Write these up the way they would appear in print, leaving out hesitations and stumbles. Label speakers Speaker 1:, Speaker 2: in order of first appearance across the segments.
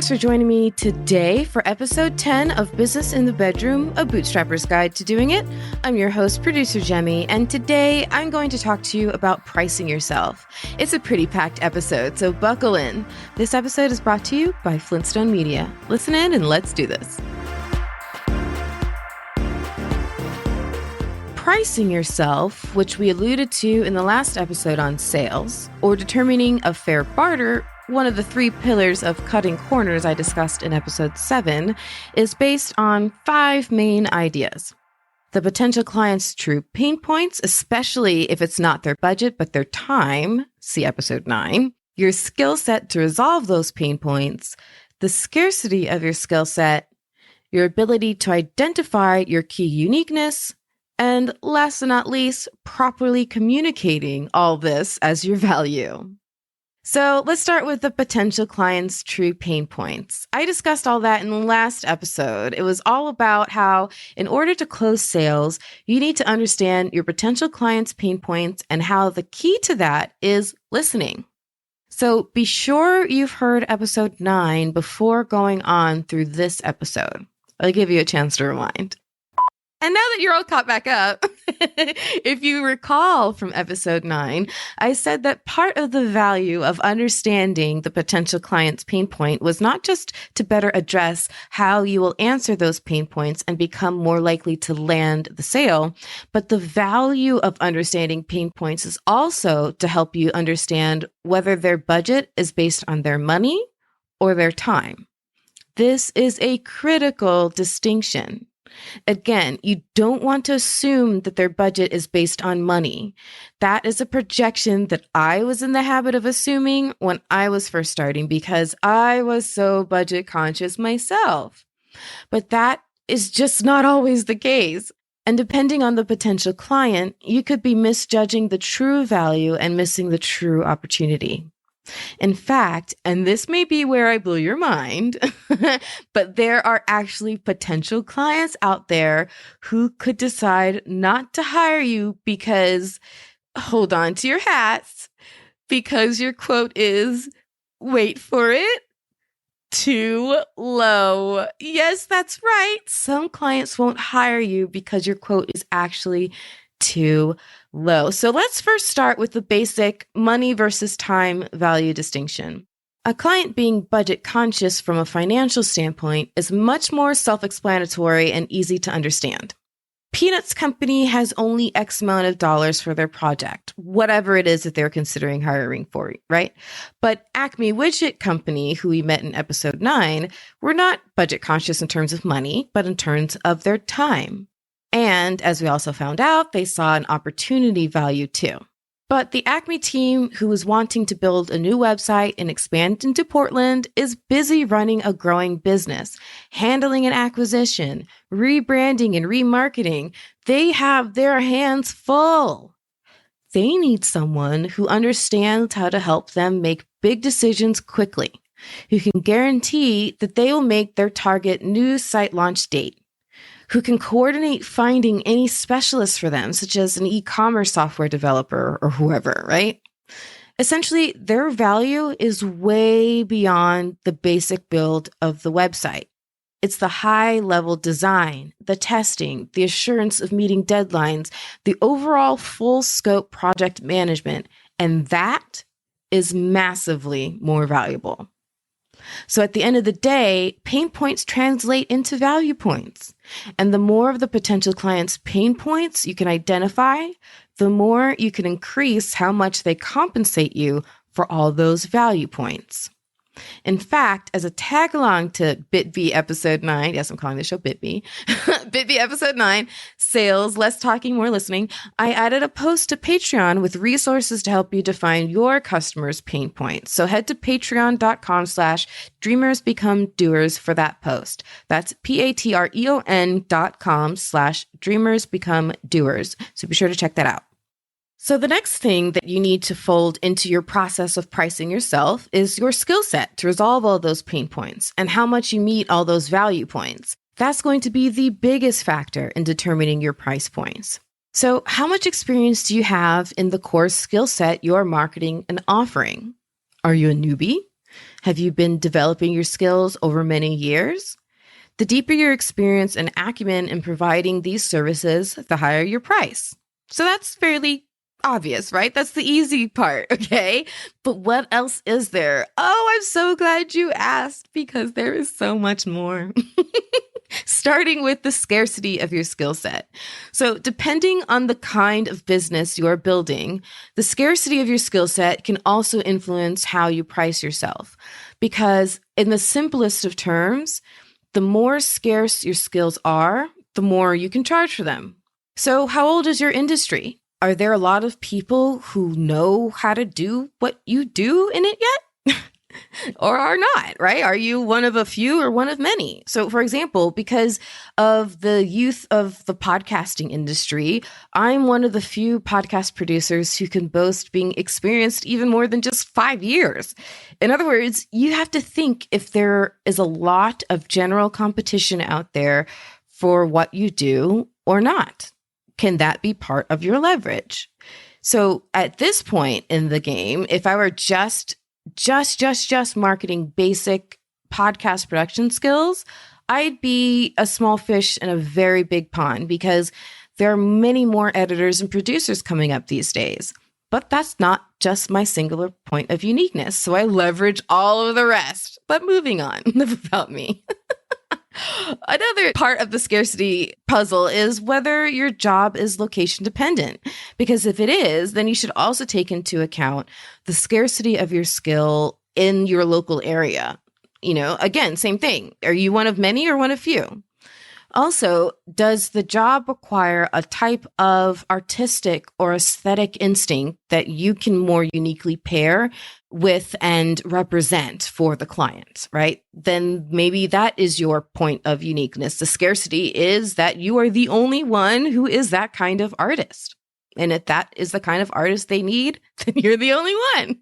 Speaker 1: Thanks for joining me today for episode 10 of Business in the Bedroom, a bootstrapper's guide to doing it. I'm your host, producer Jemmy, and today I'm going to talk to you about pricing yourself. It's a pretty packed episode, so buckle in. This episode is brought to you by Flintstone Media. Listen in and let's do this. Pricing yourself, which we alluded to in the last episode on sales, or determining a fair barter, one of the 3 pillars of cutting corners I discussed in episode 7, is based on 5 main ideas. The potential client's true pain points, especially if it's not their budget but their time, see episode 9, your skill set to resolve those pain points, the scarcity of your skill set, your ability to identify your key uniqueness, and last but not least, properly communicating all this as your value. So let's start with the potential client's true pain points. I discussed all that in the last episode. It was all about how in order to close sales, you need to understand your potential client's pain points and how the key to that is listening. So be sure you've heard episode 9 before going on through this episode. I'll give you a chance to rewind. And now that you're all caught back up, if you recall from episode 9, I said that part of the value of understanding the potential client's pain point was not just to better address how you will answer those pain points and become more likely to land the sale, but the value of understanding pain points is also to help you understand whether their budget is based on their money or their time. This is a critical distinction. Again, you don't want to assume that their budget is based on money. That is a projection that I was in the habit of assuming when I was first starting because I was so budget conscious myself. But that is just not always the case. And depending on the potential client, you could be misjudging the true value and missing the true opportunity. In fact, and this may be where I blew your mind, but there are actually potential clients out there who could decide not to hire you because, hold on to your hats, because your quote is, wait for it, too low. Yes, that's right. Some clients won't hire you because your quote is actually too low. So let's first start with the basic money versus time value distinction. A client being budget conscious from a financial standpoint is much more self-explanatory and easy to understand. Peanuts Company has only X amount of dollars for their project, whatever it is that they're considering hiring for, right? But Acme Widget Company, who we met in episode 9, were not budget conscious in terms of money, but in terms of their time. And as we also found out, they saw an opportunity value too. But the Acme team, who was wanting to build a new website and expand into Portland, is busy running a growing business, handling an acquisition, rebranding and remarketing. They have their hands full. They need someone who understands how to help them make big decisions quickly, who can guarantee that they will make their target new site launch date, who can coordinate finding any specialists for them, such as an e-commerce software developer or whoever, right? Essentially, their value is way beyond the basic build of the website. It's the high-level design, the testing, the assurance of meeting deadlines, the overall full-scope project management, and that is massively more valuable. So at the end of the day, pain points translate into value points. And the more of the potential client's pain points you can identify, the more you can increase how much they compensate you for all those value points. In fact, as a tag along to BitV episode 9, yes, I'm calling the show BitV, BitV episode 9, sales, less talking, more listening, I added a post to Patreon with resources to help you define your customers' pain points. So head to patreon.com/dreamersbecomedoers for that post. That's patreon.com/dreamersbecomedoers. So be sure to check that out. So the next thing that you need to fold into your process of pricing yourself is your skill set to resolve all those pain points and how much you meet all those value points. That's going to be the biggest factor in determining your price points. So how much experience do you have in the core skill set you're marketing and offering? Are you a newbie? Have you been developing your skills over many years? The deeper your experience and acumen in providing these services, the higher your price. So that's fairly obvious, right? That's the easy part, okay? But what else is there? Oh, I'm so glad you asked because there is so much more. Starting with the scarcity of your skill set. So depending on the kind of business you're building, the scarcity of your skill set can also influence how you price yourself. Because in the simplest of terms, the more scarce your skills are, the more you can charge for them. So how old is your industry? Are there a lot of people who know how to do what you do in it yet? Or are not, right? Are you one of a few or one of many? So, for example, because of the youth of the podcasting industry, I'm one of the few podcast producers who can boast being experienced even more than just 5 years. In other words, you have to think if there is a lot of general competition out there for what you do or not. Can that be part of your leverage? So at this point in the game, if I were just marketing basic podcast production skills, I'd be a small fish in a very big pond because there are many more editors and producers coming up these days. But that's not just my singular point of uniqueness. So I leverage all of the rest. But moving on, enough about me. Another part of the scarcity puzzle is whether your job is location dependent. Because if it is, then you should also take into account the scarcity of your skill in your local area. You know, again, same thing. Are you one of many or one of few? Also, does the job require a type of artistic or aesthetic instinct that you can more uniquely pair with and represent for the client, right? Then maybe that is your point of uniqueness. The scarcity is that you are the only one who is that kind of artist. And if that is the kind of artist they need, then you're the only one.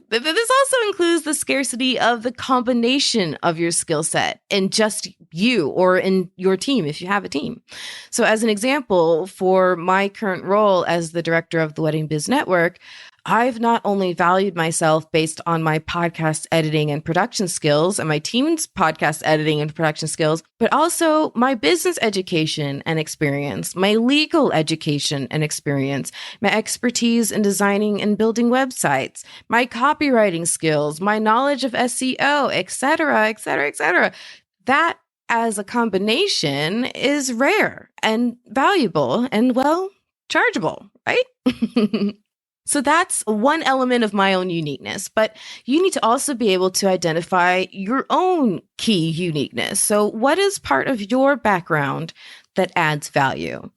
Speaker 1: This also includes the scarcity of the combination of your skill set in just you or in your team, if you have a team. So as an example, for my current role as the director of the Wedding Biz Network, I've not only valued myself based on my podcast editing and production skills and my team's podcast editing and production skills, but also my business education and experience, my legal education and experience, my expertise in designing and building websites, my copywriting skills, my knowledge of SEO, et cetera, et cetera, et cetera. That as a combination is rare and valuable and, well, chargeable, right? So that's one element of my own uniqueness, but you need to also be able to identify your own key uniqueness. So what is part of your background that adds value?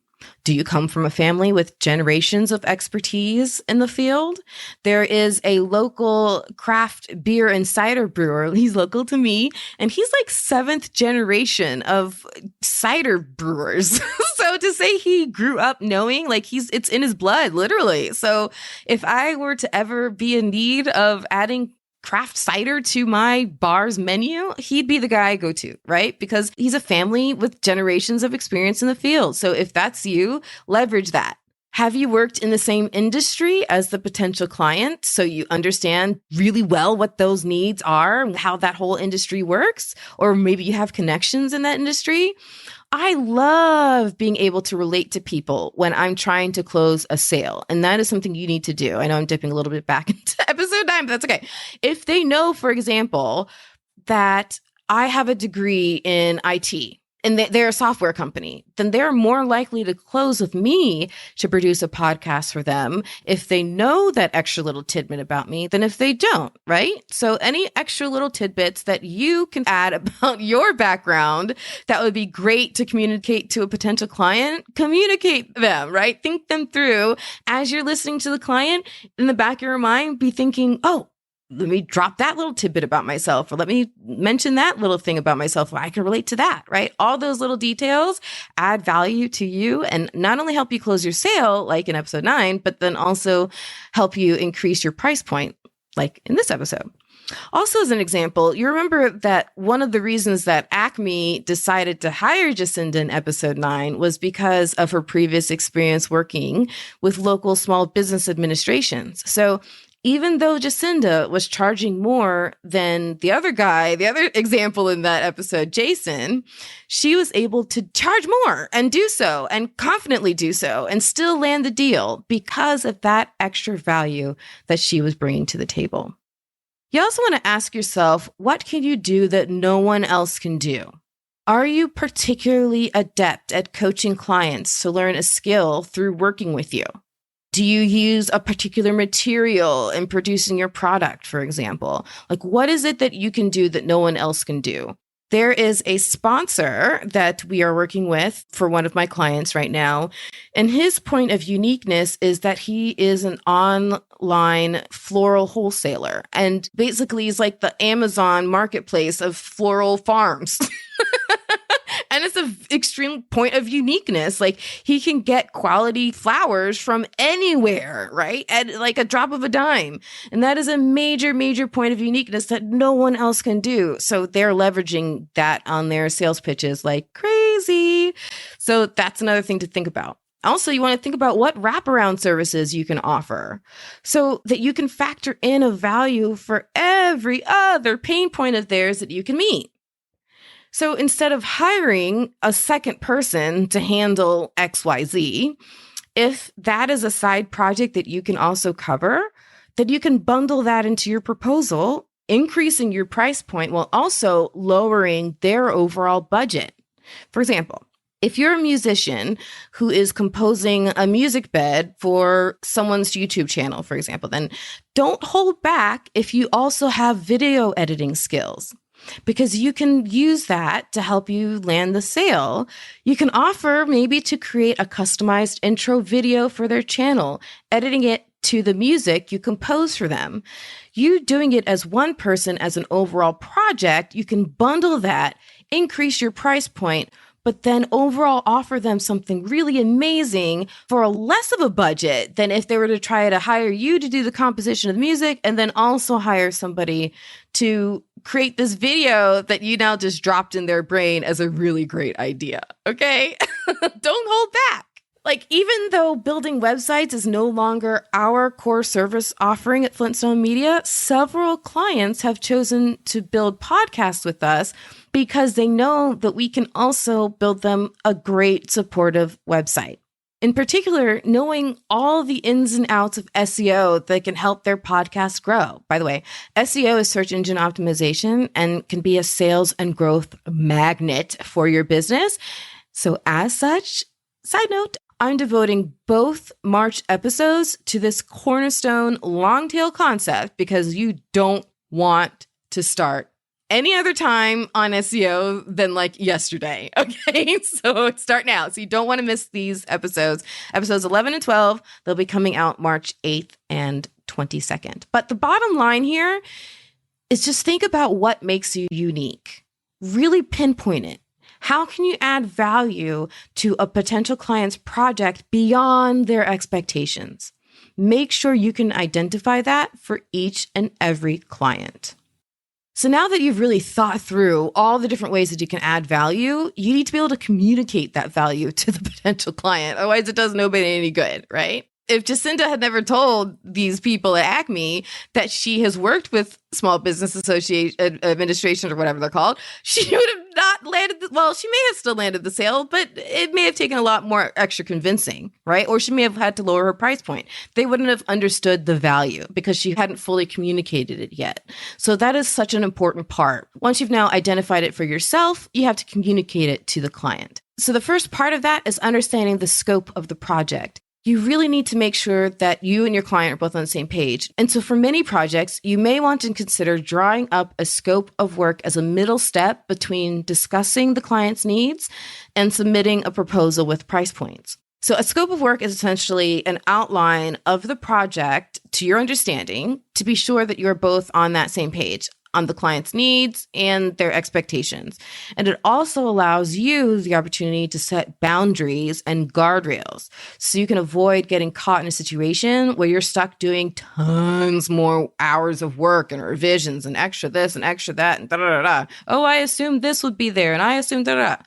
Speaker 1: Do you come from a family with generations of expertise in the field? There is a local craft beer and cider brewer. He's local to me, and he's like 7th generation of cider brewers. So to say he grew up knowing, like it's in his blood, literally. So if I were to ever be in need of adding craft cider to my bar's menu, he'd be the guy I go to, right? Because he's a family with generations of experience in the field. So if that's you, leverage that. Have you worked in the same industry as the potential client so you understand really well what those needs are and how that whole industry works? Or maybe you have connections in that industry? I love being able to relate to people when I'm trying to close a sale. And that is something you need to do. I know I'm dipping a little bit back into episode 9, but that's okay. If they know, for example, that I have a degree in IT, and they're a software company, then they're more likely to close with me to produce a podcast for them if they know that extra little tidbit about me than if they don't, right? So any extra little tidbits that you can add about your background that would be great to communicate to a potential client, communicate them, right? Think them through as you're listening to the client. In the back of your mind, be thinking, oh, let me drop that little tidbit about myself, or let me mention that little thing about myself. I can relate to that, right? All those little details add value to you and not only help you close your sale, like in episode 9, but then also help you increase your price point, like in this episode. Also, as an example, you remember that one of the reasons that Acme decided to hire Jacinda in episode 9 was because of her previous experience working with local small business administrations. So Even though Jacinda was charging more than the other guy, the other example in that episode, Jason, she was able to charge more and do so and confidently do so and still land the deal because of that extra value that she was bringing to the table. You also want to ask yourself, what can you do that no one else can do? Are you particularly adept at coaching clients to learn a skill through working with you? Do you use a particular material in producing your product, for example? Like, what is it that you can do that no one else can do? There is a sponsor that we are working with for one of my clients right now. And his point of uniqueness is that he is an online floral wholesaler. And basically, he's like the Amazon marketplace of floral farms. And it's an extreme point of uniqueness. Like, he can get quality flowers from anywhere, right? At like a drop of a dime. And that is a major, major point of uniqueness that no one else can do. So they're leveraging that on their sales pitches like crazy. So that's another thing to think about. Also, you want to think about what wraparound services you can offer so that you can factor in a value for every other pain point of theirs that you can meet. So instead of hiring a second person to handle XYZ, if that is a side project that you can also cover, then you can bundle that into your proposal, increasing your price point while also lowering their overall budget. For example, if you're a musician who is composing a music bed for someone's YouTube channel, for example, then don't hold back if you also have video editing skills, because you can use that to help you land the sale. You can offer maybe to create a customized intro video for their channel, editing it to the music you compose for them. You doing it as one person as an overall project, you can bundle that, increase your price point, but then overall offer them something really amazing for a less of a budget than if they were to try to hire you to do the composition of the music and then also hire somebody to create this video that you now just dropped in their brain as a really great idea. Okay? Don't hold back. Like, even though building websites is no longer our core service offering at Flintstone Media, several clients have chosen to build podcasts with us because they know that we can also build them a great supportive website. In particular, knowing all the ins and outs of SEO that can help their podcast grow. By the way, SEO is search engine optimization and can be a sales and growth magnet for your business. So as such, side note, I'm devoting both March episodes to this cornerstone long tail concept because you don't want to start any other time on SEO than like yesterday. Okay, so start now. So you don't want to miss these episodes. Episodes 11 and 12, they'll be coming out March 8th and 22nd. But the bottom line here is just think about what makes you unique. Really pinpoint it. How can you add value to a potential client's project beyond their expectations? Make sure you can identify that for each and every client. So now that you've really thought through all the different ways that you can add value, you need to be able to communicate that value to the potential client. Otherwise, it does nobody any good, right? If Jacinda had never told these people at Acme that she has worked with Small Business Association Administration or whatever they're called, she would have not landed. She may have still landed the sale, but it may have taken a lot more extra convincing, right? Or she may have had to lower her price point. They wouldn't have understood the value because she hadn't fully communicated it yet. So that is such an important part. Once you've now identified it for yourself, you have to communicate it to the client. So the first part of that is understanding the scope of the project. You really need to make sure that you and your client are both on the same page. And so for many projects, you may want to consider drawing up a scope of work as a middle step between discussing the client's needs and submitting a proposal with price points. So a scope of work is essentially an outline of the project to your understanding to be sure that you're both on that same page on the client's needs and their expectations. And it also allows you the opportunity to set boundaries and guardrails so you can avoid getting caught in a situation where you're stuck doing tons more hours of work and revisions and extra this and extra that and da-da-da-da. Oh, I assumed this would be there and I assumed da-da-da.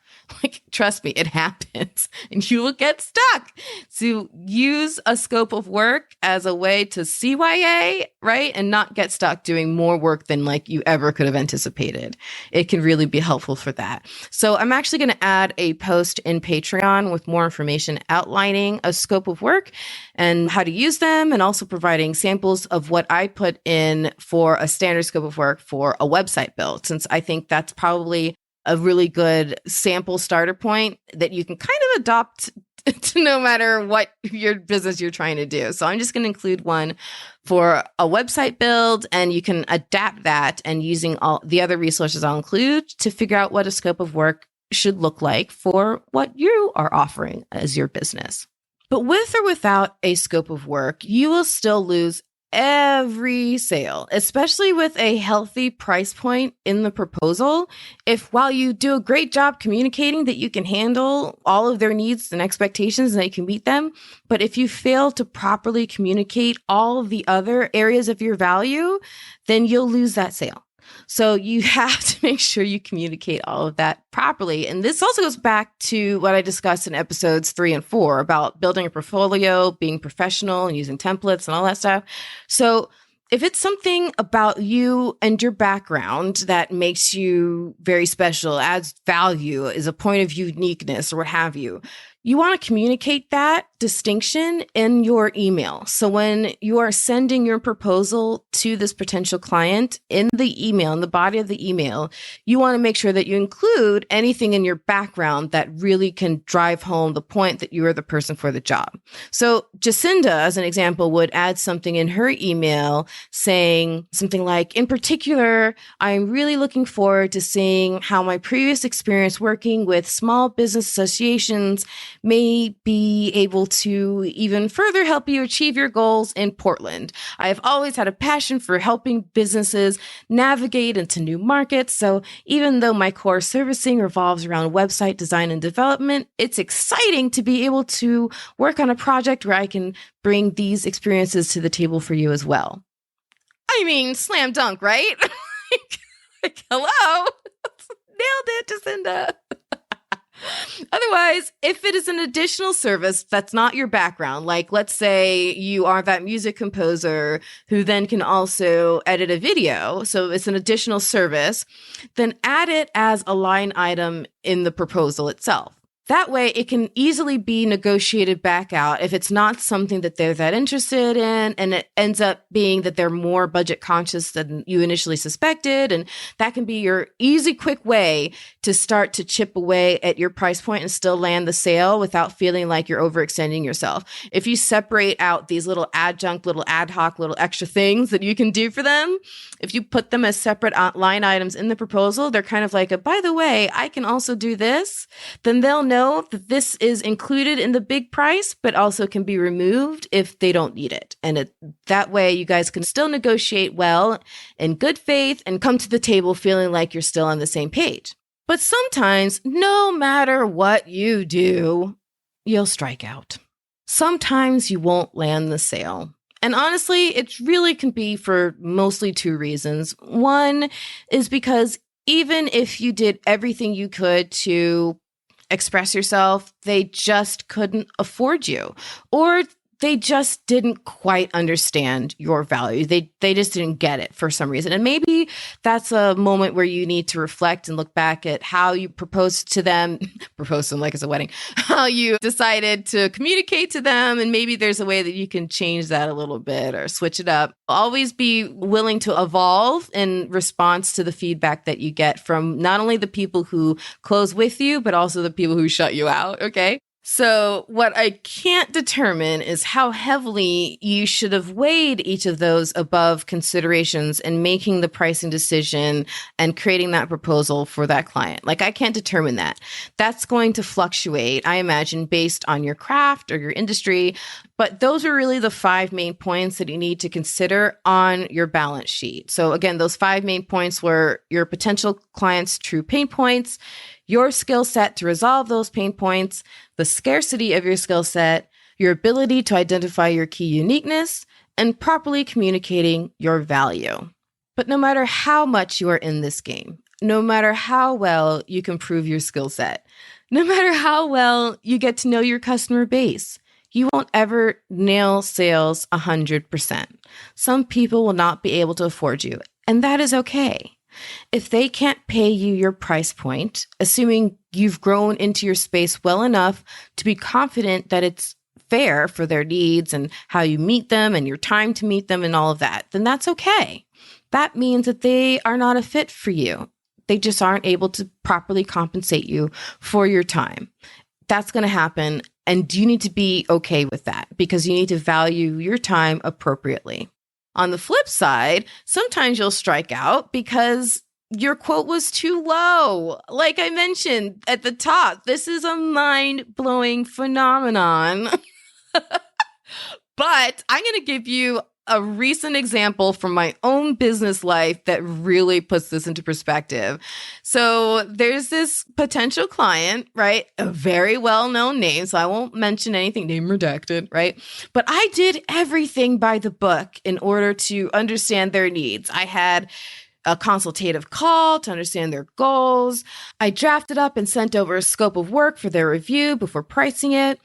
Speaker 1: Like, trust me, it happens and you will get stuck. So use a scope of work as a way to CYA, right? And not get stuck doing more work than like you ever could have anticipated. It can really be helpful for that. So I'm actually going to add a post in Patreon with more information outlining a scope of work and how to use them, and also providing samples of what I put in for a standard scope of work for a website build, since I think that's probably a really good sample starter point that you can kind of adopt to no matter what your business you're trying to do. So I'm just going to include one for a website build, and you can adapt that and using all the other resources I'll include to figure out what a scope of work should look like for what you are offering as your business. But with or without a scope of work, you will still lose every sale, especially with a healthy price point in the proposal. If while you do a great job communicating that you can handle all of their needs and expectations and that you can meet them, but if you fail to properly communicate all of the other areas of your value, then you'll lose that sale. So you have to make sure you communicate all of that properly. And this also goes back to what I discussed in episodes 3 and 4 about building a portfolio, being professional and using templates and all that stuff. So if it's something about you and your background that makes you very special, adds value, is a point of uniqueness or what have you, you want to communicate that distinction in your email. So when you are sending your proposal to this potential client in the email, in the body of the email, you want to make sure that you include anything in your background that really can drive home the point that you are the person for the job. So Jacinda, as an example, would add something in her email saying something like, in particular, I'm really looking forward to seeing how my previous experience working with small business associations may be able to even further help you achieve your goals in Portland. I have always had a passion for helping businesses navigate into new markets. So even though my core servicing revolves around website design and development, it's exciting to be able to work on a project where I can bring these experiences to the table for you as well. I mean, slam dunk, right? like, hello? Nailed it, Jacinda. Otherwise, if it is an additional service that's not your background, like let's say you are that music composer who then can also edit a video, so it's an additional service, then add it as a line item in the proposal itself. That way, it can easily be negotiated back out if it's not something that they're that interested in, and it ends up being that they're more budget conscious than you initially suspected. And that can be your easy, quick way to start to chip away at your price point and still land the sale without feeling like you're overextending yourself. If you separate out these little adjunct, little ad hoc, little extra things that you can do for them, if you put them as separate line items in the proposal, they're kind of like, by the way, I can also do this. Then they'll know that this is included in the big price, but also can be removed if they don't need it. And that way you guys can still negotiate well in good faith and come to the table feeling like you're still on the same page. But sometimes, no matter what you do, you'll strike out. Sometimes you won't land the sale. And honestly, it really can be for mostly 2 reasons. One is because even if you did everything you could to express yourself, they just couldn't afford you, or they just didn't quite understand your value. They just didn't get it for some reason. And maybe that's a moment where you need to reflect and look back at how you proposed to them, propose to them like it's a wedding, how you decided to communicate to them. And maybe there's a way that you can change that a little bit or switch it up. Always be willing to evolve in response to the feedback that you get from not only the people who close with you, but also the people who shut you out. Okay. So what I can't determine is how heavily you should have weighed each of those above considerations in making the pricing decision and creating that proposal for that client. Like, I can't determine that. That's going to fluctuate, I imagine, based on your craft or your industry. But those are really the 5 main points that you need to consider on your balance sheet. So again, those 5 main points were your potential client's true pain points, your skill set to resolve those pain points, the scarcity of your skill set, your ability to identify your key uniqueness, and properly communicating your value. But no matter how much you are in this game, no matter how well you can prove your skill set, No matter how well you get to know your customer base, you won't ever nail sales 100%. Some people will not be able to afford you, and that is okay. If they can't pay you your price point, assuming you've grown into your space well enough to be confident that it's fair for their needs and how you meet them and your time to meet them and all of that, then that's okay. That means that they are not a fit for you. They just aren't able to properly compensate you for your time. That's going to happen. And you need to be okay with that because you need to value your time appropriately. On the flip side, sometimes you'll strike out because your quote was too low. Like I mentioned at the top, this is a mind-blowing phenomenon. But I'm going to give you a recent example from my own business life that really puts this into perspective. So there's this potential client, right? A very well-known name, so I won't mention anything, name redacted, right? But I did everything by the book in order to understand their needs. I had a consultative call to understand their goals. I drafted up and sent over a scope of work for their review before pricing it.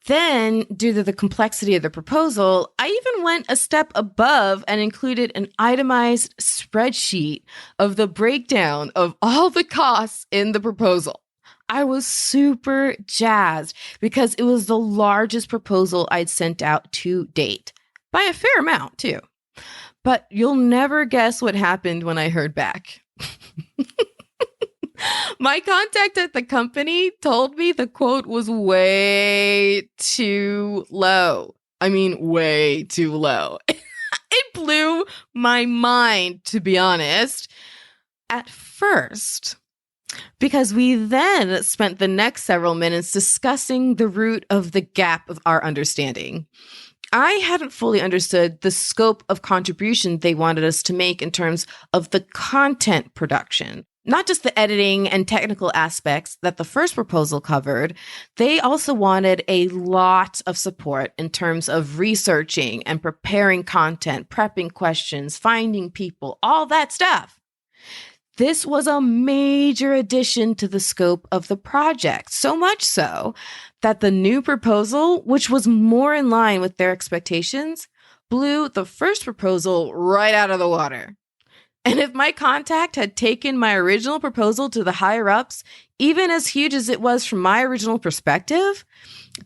Speaker 1: Then, due to the complexity of the proposal, I even went a step above and included an itemized spreadsheet of the breakdown of all the costs in the proposal. I was super jazzed because it was the largest proposal I'd sent out to date, by a fair amount too. But you'll never guess what happened when I heard back. My contact at the company told me the quote was way too low. I mean, way too low. It blew my mind, to be honest, at first, because we then spent the next several minutes discussing the root of the gap of our understanding. I hadn't fully understood the scope of contribution they wanted us to make in terms of the content production. Not just the editing and technical aspects that the first proposal covered, they also wanted a lot of support in terms of researching and preparing content, prepping questions, finding people, all that stuff. This was a major addition to the scope of the project, so much so that the new proposal, which was more in line with their expectations, blew the first proposal right out of the water. And if my contact had taken my original proposal to the higher-ups, even as huge as it was from my original perspective,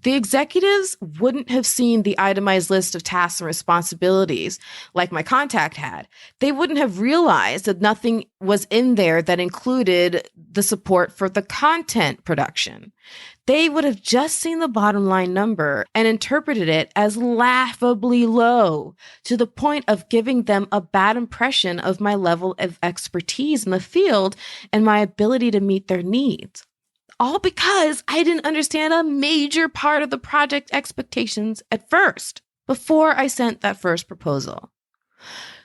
Speaker 1: the executives wouldn't have seen the itemized list of tasks and responsibilities like my contact had. They wouldn't have realized that nothing was in there that included the support for the content production. They would have just seen the bottom line number and interpreted it as laughably low, to the point of giving them a bad impression of my level of expertise in the field and my ability to meet their needs. All because I didn't understand a major part of the project expectations at first, before I sent that first proposal.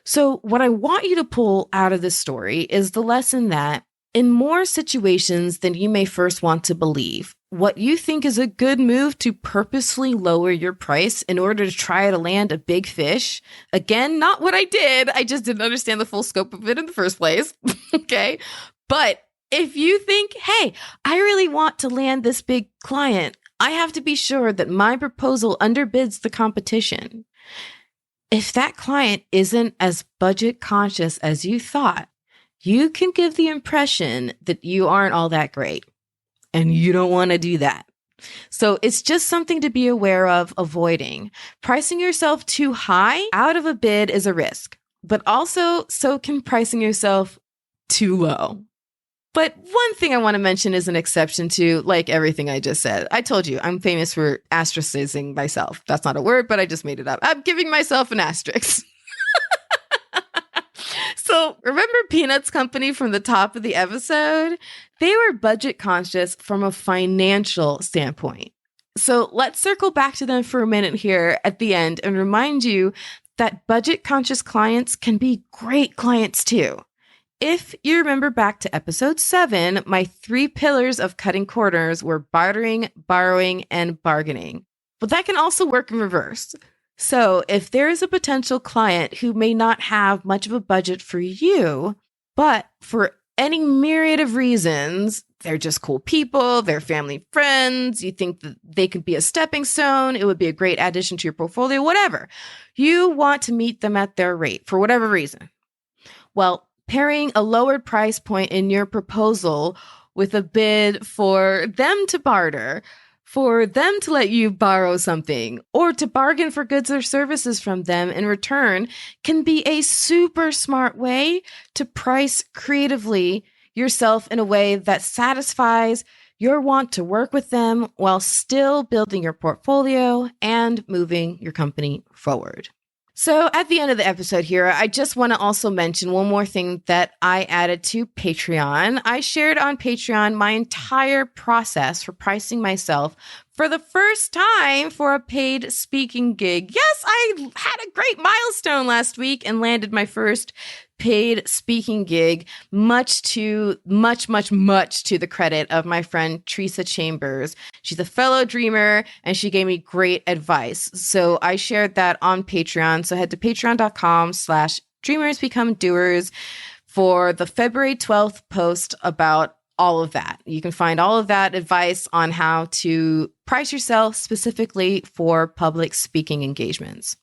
Speaker 1: So what I want you to pull out of this story is the lesson that in more situations than you may first want to believe, what you think is a good move to purposely lower your price in order to try to land a big fish, again, not what I did. I just didn't understand the full scope of it in the first place. Okay. But if you think, hey, I really want to land this big client, I have to be sure that my proposal underbids the competition. If that client isn't as budget conscious as you thought, you can give the impression that you aren't all that great, and you don't want to do that. So it's just something to be aware of avoiding. Pricing yourself too high out of a bid is a risk, but also so can pricing yourself too low. But one thing I want to mention is an exception to, like everything I just said. I told you I'm famous for astericizing myself. That's not a word, but I just made it up. I'm giving myself an asterisk. So remember Peanuts Company from the top of the episode? They were budget conscious from a financial standpoint. So let's circle back to them for a minute here at the end and remind you that budget conscious clients can be great clients too. If you remember back to episode 7, my 3 pillars of cutting corners were bartering, borrowing, and bargaining. But that can also work in reverse. So if there is a potential client who may not have much of a budget for you, but for any myriad of reasons, they're just cool people, they're family friends, you think that they could be a stepping stone, it would be a great addition to your portfolio, whatever. You want to meet them at their rate for whatever reason. Well, pairing a lowered price point in your proposal with a bid for them to barter, for them to let you borrow something, or to bargain for goods or services from them in return can be a super smart way to price creatively yourself in a way that satisfies your want to work with them while still building your portfolio and moving your company forward. So at the end of the episode here, I just want to also mention one more thing that I added to Patreon. I shared on Patreon my entire process for pricing myself for the first time for a paid speaking gig. Yes, I had a great milestone last week and landed my first paid speaking gig, much to the credit of my friend Teresa Chambers. She's a fellow dreamer and she gave me great advice. So I shared that on Patreon. So head to patreon.com/dreamersbecomedoers for the February 12th post about all of that. You can find all of that advice on how to price yourself specifically for public speaking engagements.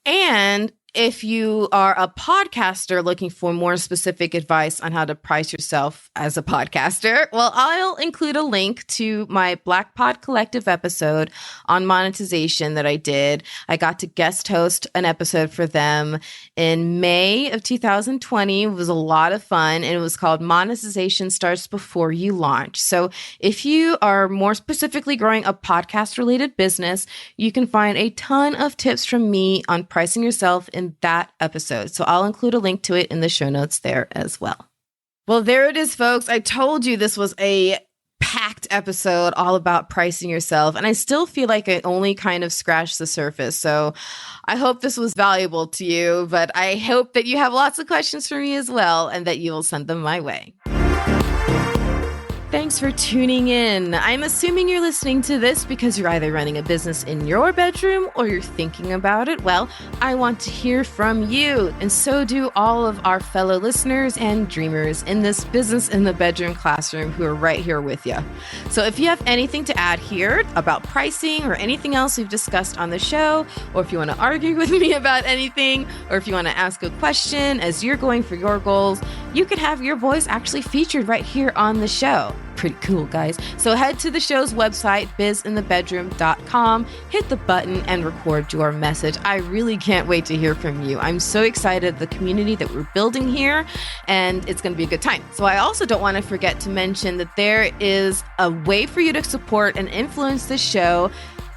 Speaker 1: And if you are a podcaster looking for more specific advice on how to price yourself as a podcaster, well, I'll include a link to my Black Pod Collective episode on monetization that I did. I got to guest host an episode for them in May of 2020. It was a lot of fun, and it was called Monetization Starts Before You Launch. So if you are more specifically growing a podcast-related business, you can find a ton of tips from me on pricing yourself in that episode. So I'll include a link to it in the show notes there as well. Well, there it is, folks. I told you this was a packed episode all about pricing yourself, and I still feel like I only kind of scratched the surface. So I hope this was valuable to you, but I hope that you have lots of questions for me as well and that you will send them my way. Thanks for tuning in. I'm assuming you're listening to this because you're either running a business in your bedroom or you're thinking about it. Well, I want to hear from you, and so do all of our fellow listeners and dreamers in this business in the bedroom classroom who are right here with you. So if you have anything to add here about pricing or anything else we've discussed on the show, or if you want to argue with me about anything, or if you want to ask a question as you're going for your goals, you can have your voice actually featured right here on the show. Pretty cool, guys. So head to the show's website, bizinthebedroom.com, hit the button and record your message. I really can't wait to hear from you. I'm so excited, the community that we're building here, and it's going to be a good time. So I also don't want to forget to mention that there is a way for you to support and influence the show.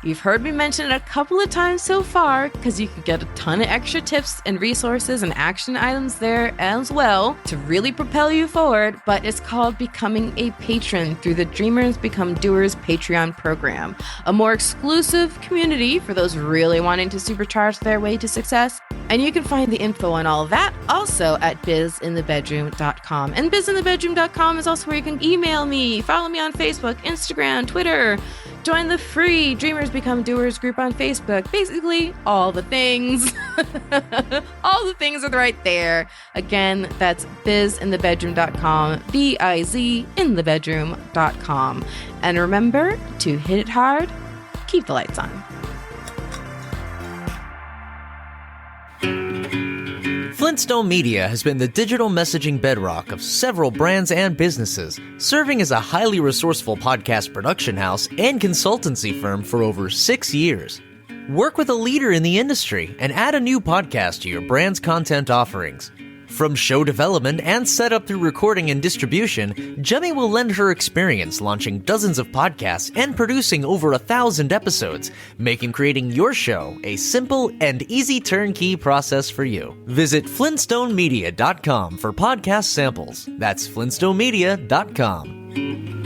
Speaker 1: You've heard me mention it a couple of times so far because you can get a ton of extra tips and resources and action items there as well to really propel you forward, but it's called Becoming a Patron through the Dreamers Become Doers Patreon program, a more exclusive community for those really wanting to supercharge their way to success. And you can find the info on all of that also at bizinthebedroom.com. And bizinthebedroom.com is also where you can email me, follow me on Facebook, Instagram, Twitter, join the free Dreamers Become Doers group on Facebook. Basically, all the things. All the things are right there. Again, that's bizinthebedroom.com, bizinthebedroom.com. And remember to hit it hard, keep the lights on.
Speaker 2: Flintstone Media has been the digital messaging bedrock of several brands and businesses, serving as a highly resourceful podcast production house and consultancy firm for over 6 years. Work with a leader in the industry and add a new podcast to your brand's content offerings. From show development and setup through recording and distribution, Jemmy will lend her experience launching dozens of podcasts and producing over 1,000 episodes, making creating your show a simple and easy turnkey process for you. Visit flintstonemedia.com for podcast samples. That's flintstonemedia.com.